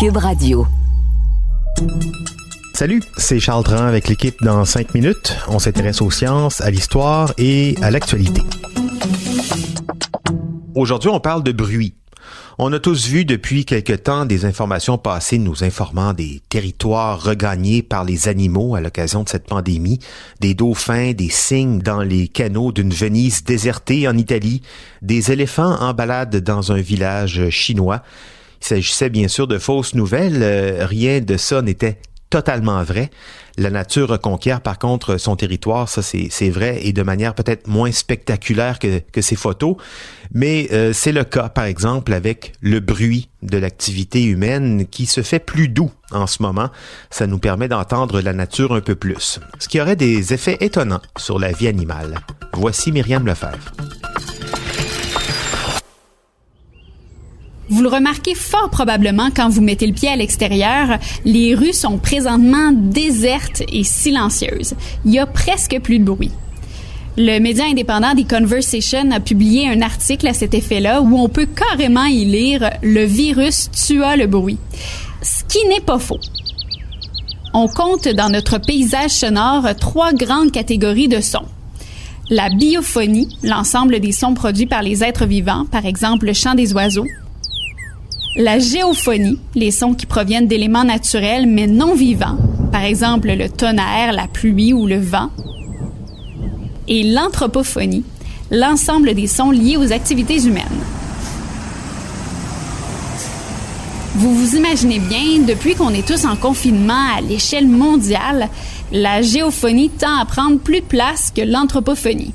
Cube Radio. Salut, c'est Charles Dran avec l'équipe dans 5 minutes. On s'intéresse aux sciences, à l'histoire et à l'actualité. Aujourd'hui, on parle de bruit. On a tous vu depuis quelque temps des informations passées nous informant des territoires regagnés par les animaux à l'occasion de cette pandémie, des dauphins, des cygnes dans les canaux d'une Venise désertée en Italie, des éléphants en balade dans un village chinois. Il s'agissait bien sûr de fausses nouvelles, rien de ça n'était totalement vrai. La nature reconquiert par contre son territoire, ça c'est vrai, et de manière peut-être moins spectaculaire que ces photos, mais c'est le cas par exemple avec le bruit de l'activité humaine qui se fait plus doux en ce moment. Ça nous permet d'entendre la nature un peu plus, ce qui aurait des effets étonnants sur la vie animale. Voici Myriam Lefebvre. Vous le remarquez fort probablement quand vous mettez le pied à l'extérieur, les rues sont présentement désertes et silencieuses. Il y a presque plus de bruit. Le média indépendant The Conversation a publié un article à cet effet-là où on peut carrément y lire « Le virus tua le bruit », ce qui n'est pas faux. On compte dans notre paysage sonore 3 grandes catégories de sons. La biophonie, l'ensemble des sons produits par les êtres vivants, par exemple le chant des oiseaux. La géophonie, les sons qui proviennent d'éléments naturels mais non vivants, par exemple le tonnerre, la pluie ou le vent. Et l'anthropophonie, l'ensemble des sons liés aux activités humaines. Vous vous imaginez bien, depuis qu'on est tous en confinement à l'échelle mondiale, la géophonie tend à prendre plus de place que l'anthropophonie.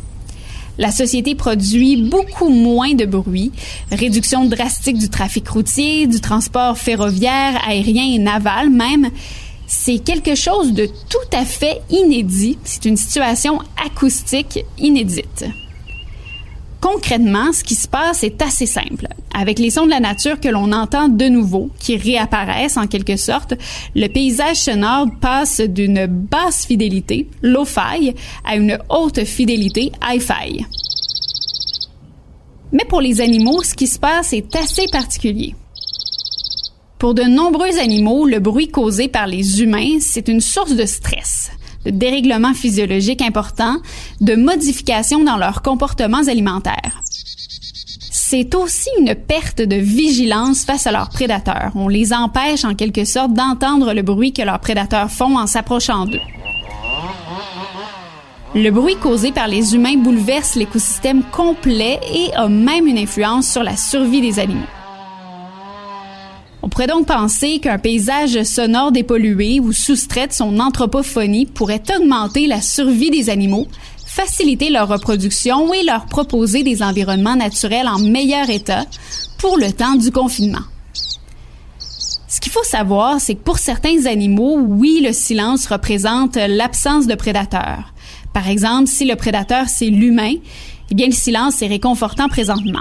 La société produit beaucoup moins de bruit, réduction drastique du trafic routier, du transport ferroviaire, aérien et naval même. C'est quelque chose de tout à fait inédit. C'est une situation acoustique inédite. Concrètement, ce qui se passe est assez simple. Avec les sons de la nature que l'on entend de nouveau, qui réapparaissent en quelque sorte, le paysage sonore passe d'une basse fidélité, lo-fi, à une haute fidélité, hi-fi. Mais pour les animaux, ce qui se passe est assez particulier. Pour de nombreux animaux, le bruit causé par les humains, c'est une source de stress, de dérèglements physiologiques importants, de modifications dans leurs comportements alimentaires. C'est aussi une perte de vigilance face à leurs prédateurs. On les empêche en quelque sorte d'entendre le bruit que leurs prédateurs font en s'approchant d'eux. Le bruit causé par les humains bouleverse l'écosystème complet et a même une influence sur la survie des animaux. On pourrait donc penser qu'un paysage sonore dépollué ou soustrait de son anthropophonie pourrait augmenter la survie des animaux, faciliter leur reproduction et leur proposer des environnements naturels en meilleur état pour le temps du confinement. Ce qu'il faut savoir, c'est que pour certains animaux, oui, le silence représente l'absence de prédateurs. Par exemple, si le prédateur, c'est l'humain, eh bien, le silence est réconfortant présentement.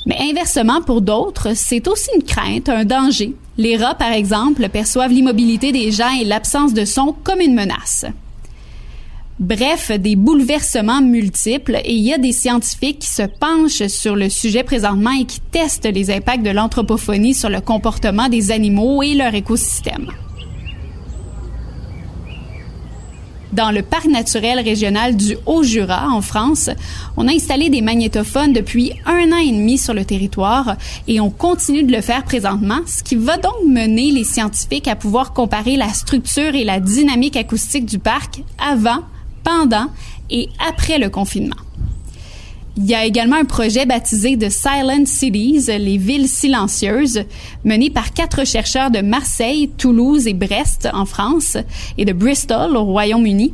Mais inversement, pour d'autres, c'est aussi une crainte, un danger. Les rats, par exemple, perçoivent l'immobilité des gens et l'absence de son comme une menace. Bref, des bouleversements multiples, et il y a des scientifiques qui se penchent sur le sujet présentement et qui testent les impacts de l'anthropophonie sur le comportement des animaux et leur écosystème. Dans le parc naturel régional du Haut-Jura, en France, on a installé des magnétophones depuis 1 an et demi sur le territoire et on continue de le faire présentement, ce qui va donc mener les scientifiques à pouvoir comparer la structure et la dynamique acoustique du parc avant, pendant et après le confinement. Il y a également un projet baptisé The Silent Cities, les villes silencieuses, mené par 4 chercheurs de Marseille, Toulouse et Brest en France et de Bristol au Royaume-Uni,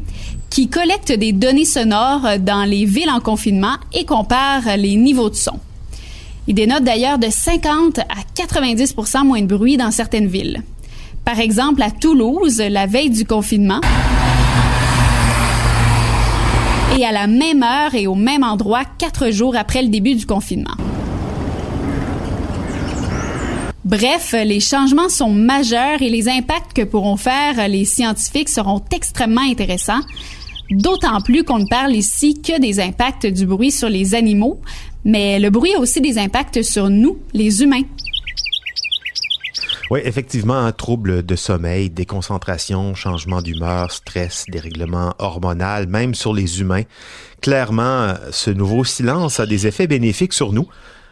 qui collectent des données sonores dans les villes en confinement et comparent les niveaux de son. Ils dénotent d'ailleurs de 50 à 90% moins de bruit dans certaines villes. Par exemple, à Toulouse, la veille du confinement, et à la même heure et au même endroit 4 jours après le début du confinement. Bref, les changements sont majeurs et les impacts que pourront faire les scientifiques seront extrêmement intéressants, d'autant plus qu'on ne parle ici que des impacts du bruit sur les animaux, mais le bruit a aussi des impacts sur nous, les humains. Oui, effectivement, troubles de sommeil, déconcentration, changement d'humeur, stress, dérèglement hormonal, même sur les humains. Clairement, ce nouveau silence a des effets bénéfiques sur nous.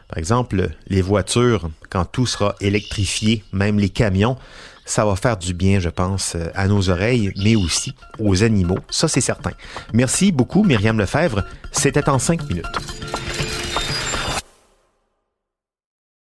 Par exemple, les voitures, quand tout sera électrifié, même les camions, ça va faire du bien, je pense, à nos oreilles, mais aussi aux animaux. Ça, c'est certain. Merci beaucoup, Myriam Lefebvre. C'était en 5 minutes.